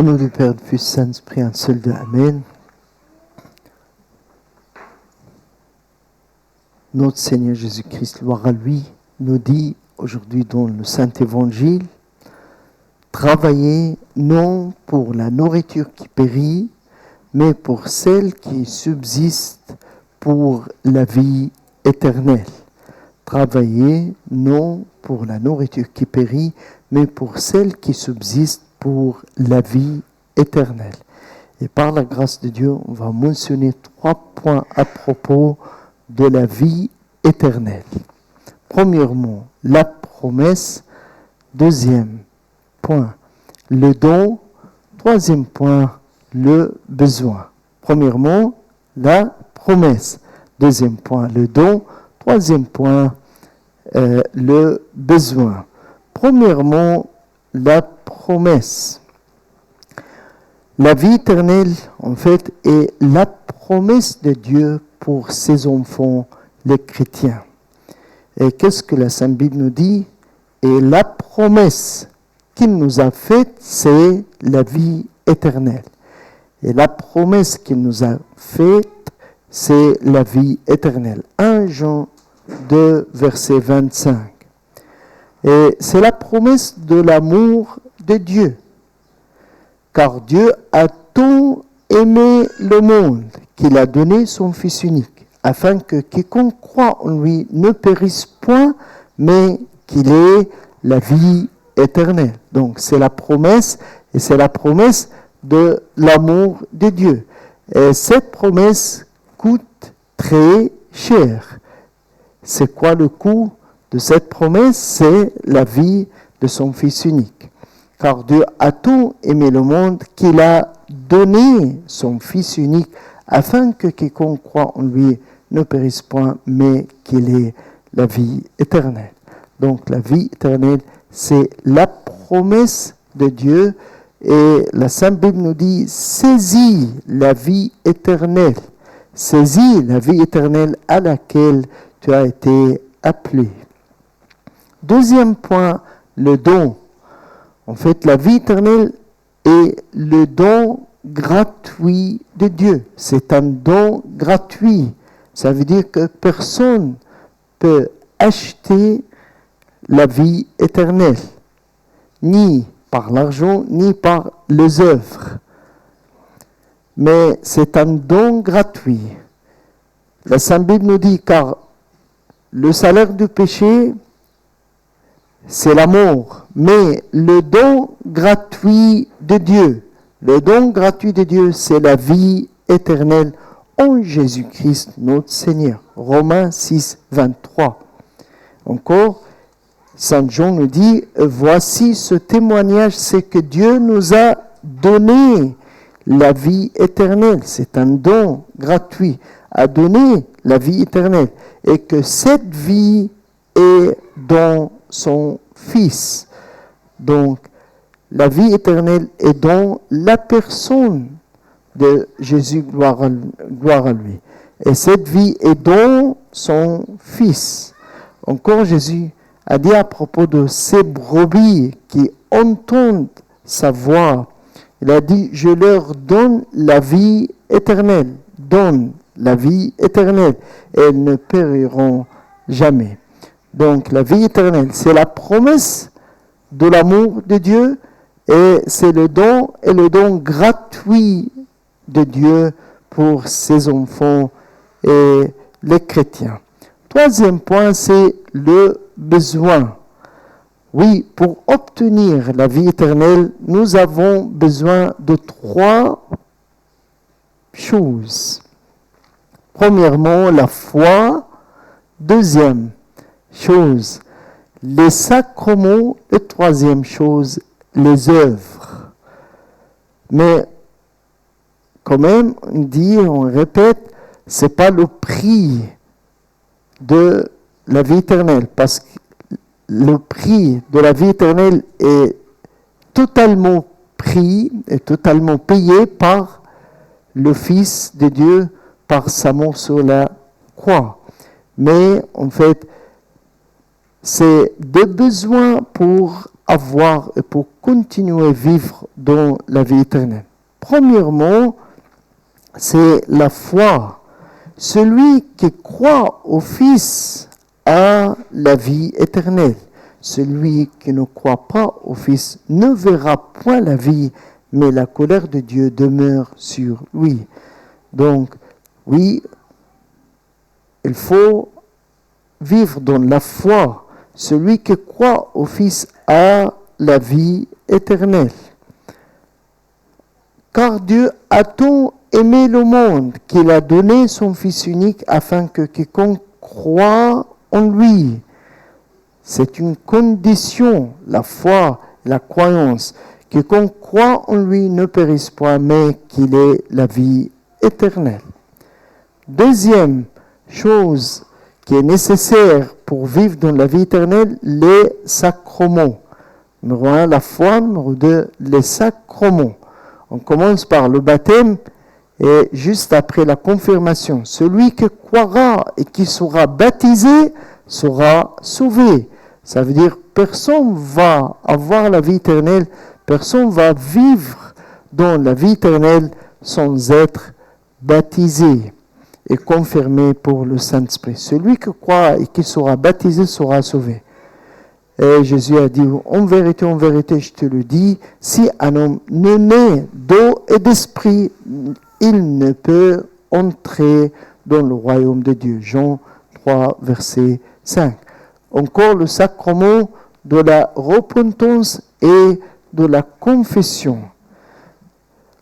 Au nom du Père, du Fils, Saint-Esprit, un seul Dieu. Amen. Notre Seigneur Jésus-Christ, gloire à lui, nous dit aujourd'hui dans le Saint-Évangile, travaillez non pour la nourriture qui périt, mais pour celle qui subsiste pour la vie éternelle. Travaillez non pour la nourriture qui périt, mais pour celle qui subsiste pour la vie éternelle. Et par la grâce de Dieu, on va mentionner 3 points à propos de la vie éternelle. Premièrement, la promesse. Deuxième point, le don. Troisième point, le besoin. Premièrement, la promesse. Deuxième point, le don. Troisième point, le besoin. Premièrement, la promesse. La vie éternelle, en fait, est la promesse de Dieu pour ses enfants, les chrétiens. Et qu'est-ce que la Sainte Bible nous dit? Et la promesse qu'il nous a faite, c'est la vie éternelle. Et la promesse qu'il nous a faite, c'est la vie éternelle. 1 Jean 2, verset 25. Et c'est la promesse de l'amour de Dieu. Car Dieu a tant aimé le monde qu'il a donné son Fils unique, afin que quiconque croit en lui ne périsse point, mais qu'il ait la vie éternelle. Donc c'est la promesse, et c'est la promesse de l'amour de Dieu. Et cette promesse coûte très cher. C'est quoi le coût de cette promesse? C'est la vie de son Fils unique. Car Dieu a tant aimé le monde qu'il a donné son Fils unique afin que quiconque croit en lui ne périsse point, mais qu'il ait la vie éternelle. Donc la vie éternelle, c'est la promesse de Dieu. Et la Sainte Bible nous dit, saisis la vie éternelle. Saisis la vie éternelle à laquelle tu as été appelé. Deuxième point, le don. En fait, la vie éternelle est le don gratuit de Dieu. C'est un don gratuit. Ça veut dire que personne peut acheter la vie éternelle, ni par l'argent, ni par les œuvres. Mais c'est un don gratuit. La Sainte Bible nous dit, car le salaire du péché, c'est la mort. Mais le don gratuit de Dieu, c'est la vie éternelle en Jésus-Christ, notre Seigneur. Romains 6, 23. Encore, Saint Jean nous dit, voici ce témoignage, c'est que Dieu nous a donné la vie éternelle. C'est un don gratuit, a donné la vie éternelle. Et que cette vie est dans son Fils. Donc, la vie éternelle est dans la personne de Jésus, gloire à lui. Et cette vie est dans son Fils. Encore Jésus a dit à propos de ces brebis qui entendent sa voix, il a dit, je leur donne la vie éternelle. Donne la vie éternelle. Et elles ne périront jamais. Donc la vie éternelle, c'est la promesse de l'amour de Dieu et c'est le don gratuit de Dieu pour ses enfants et les chrétiens. Troisième point, c'est le besoin. Oui, pour obtenir la vie éternelle, nous avons besoin de 3 choses. Premièrement, la foi. Deuxième chose, les sacrements. Et troisième chose, les œuvres. Mais quand même, on répète, c'est pas le prix de la vie éternelle, parce que le prix de la vie éternelle est totalement pris et totalement payé par le Fils de Dieu, par sa mort sur la croix. Mais en fait, c'est des besoins pour avoir et pour continuer à vivre dans la vie éternelle. Premièrement, c'est la foi. Celui qui croit au Fils a la vie éternelle. Celui qui ne croit pas au Fils ne verra point la vie, mais la colère de Dieu demeure sur lui. Donc, oui, il faut vivre dans la foi. Celui qui croit au Fils a la vie éternelle. Car Dieu a tant aimé le monde qu'il a donné son Fils unique afin que quiconque croit en lui. C'est une condition, la foi, la croyance. Quiconque croit en lui ne périsse point, mais qu'il ait la vie éternelle. Deuxième chose qui est nécessaire pour vivre dans la vie éternelle, les sacrements. Numéro 1, la foi. Numéro 2, les sacrements. On commence par le baptême et juste après la confirmation. Celui qui croira et qui sera baptisé sera sauvé. Ça veut dire personne va avoir la vie éternelle, personne va vivre dans la vie éternelle sans être baptisé et confirmé pour le Saint-Esprit. Celui qui croit et qui sera baptisé sera sauvé. Et Jésus a dit, en vérité, je te le dis, si un homme ne naît d'eau et d'esprit, il ne peut entrer dans le royaume de Dieu. Jean 3, verset 5. Encore le sacrement de la repentance et de la confession.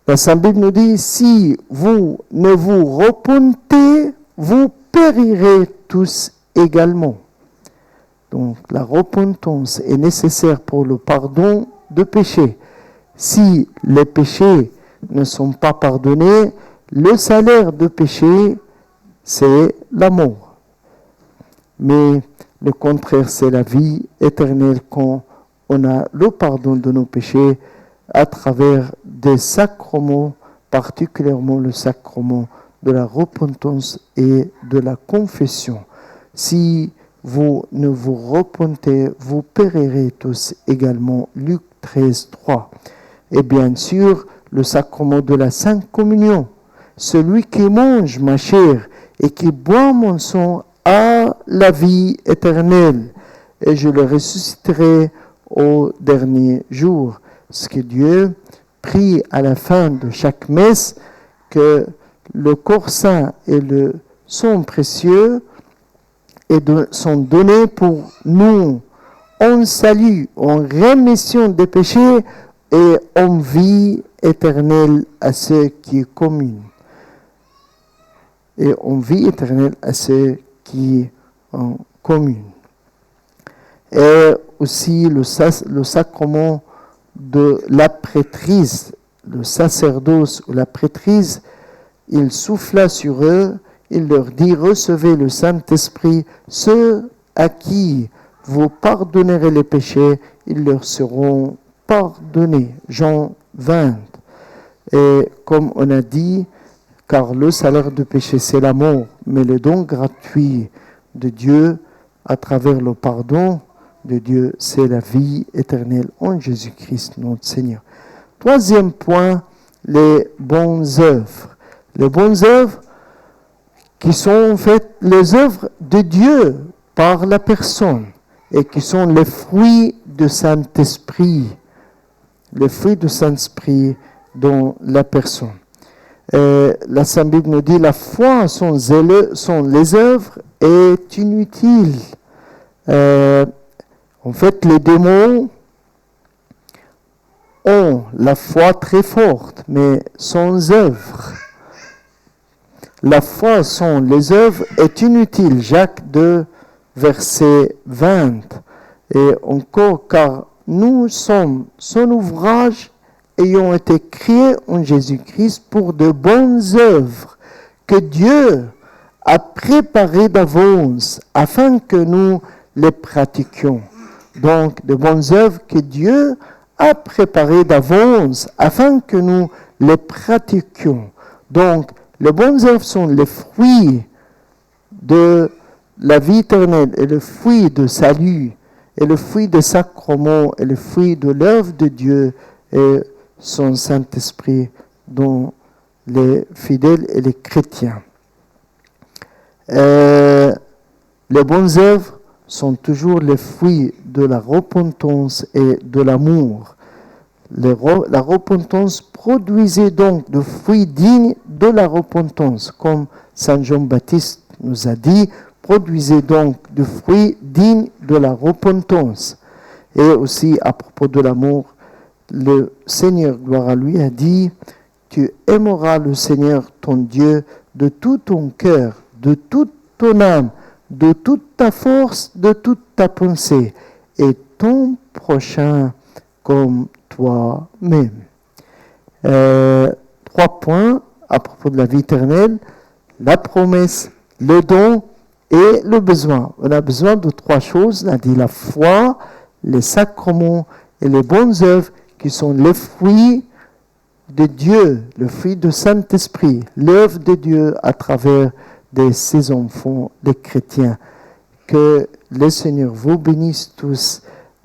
La Sainte Bible nous dit, si vous ne vous repentez, vous périrez tous également. Donc la repentance est nécessaire pour le pardon de péché. Si les péchés ne sont pas pardonnés, le salaire de péché, c'est la mort. Mais le contraire, c'est la vie éternelle quand on a le pardon de nos péchés à travers des sacrements, particulièrement le sacrement de la repentance et de la confession. Si vous ne vous repentez, vous périrez tous également. Luc 13, 3. Et bien sûr, le sacrement de la Sainte Communion. Celui qui mange ma chair et qui boit mon sang a la vie éternelle, et je le ressusciterai au dernier jour. Ce que Dieu prie à la fin de chaque messe, que le corps saint et le sang précieux sont donnés pour nous en salut, en rémission des péchés et en vie éternelle à ceux qui communent. Et en vie éternelle à ceux qui en communent. Et aussi le sacrement de la prêtrise, le sacerdoce ou la prêtrise, il souffla sur eux, il leur dit, recevez le Saint-Esprit, ceux à qui vous pardonnerez les péchés, ils leur seront pardonnés. Jean 20. Et comme on a dit, car le salaire du péché, c'est la mort, mais le don gratuit de Dieu, à travers le pardon de Dieu, c'est la vie éternelle en Jésus-Christ, notre Seigneur. Troisième point, les bonnes œuvres. Les bonnes œuvres qui sont en fait les œuvres de Dieu par la personne et qui sont les fruits du Saint-Esprit. Les fruits du Saint-Esprit dans la personne. La Sainte Bible nous dit la foi sans les œuvres est inutile. En fait, les démons ont la foi très forte, mais sans œuvre. La foi sans les œuvres est inutile. Jacques 2, verset 20. Et encore, car nous sommes son ouvrage ayant été créés en Jésus-Christ pour de bonnes œuvres que Dieu a préparées d'avance afin que nous les pratiquions. Donc, de bonnes œuvres que Dieu a préparées d'avance afin que nous les pratiquions. Donc, les bonnes œuvres sont les fruits de la vie éternelle et le fruit de salut et le fruit des sacrements et le fruit de l'œuvre de Dieu et son Saint-Esprit dont les fidèles et les chrétiens. Les bonnes œuvres sont toujours les fruits de la repentance et de l'amour. La repentance produisait donc des fruits dignes de la repentance, comme Saint Jean-Baptiste nous a dit, produisez donc des fruits dignes de la repentance. Et aussi à propos de l'amour, le Seigneur, gloire à lui, a dit, tu aimeras le Seigneur ton Dieu de tout ton cœur, de toute ton âme, de toute ta force, de toute ta pensée, et ton prochain comme toi-même. 3 points à propos de la vie éternelle, la promesse, le don et le besoin. On a besoin de 3 choses, on a dit la foi, les sacrements et les bonnes œuvres qui sont les fruits de Dieu, le fruit du Saint-Esprit, l'œuvre de Dieu à travers ses enfants, les chrétiens. Que le Seigneur vous bénisse tous,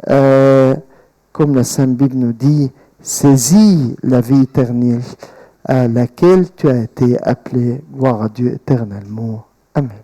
comme la Sainte Bible nous dit, saisis la vie éternelle à laquelle tu as été appelé, gloire à Dieu éternellement. Amen.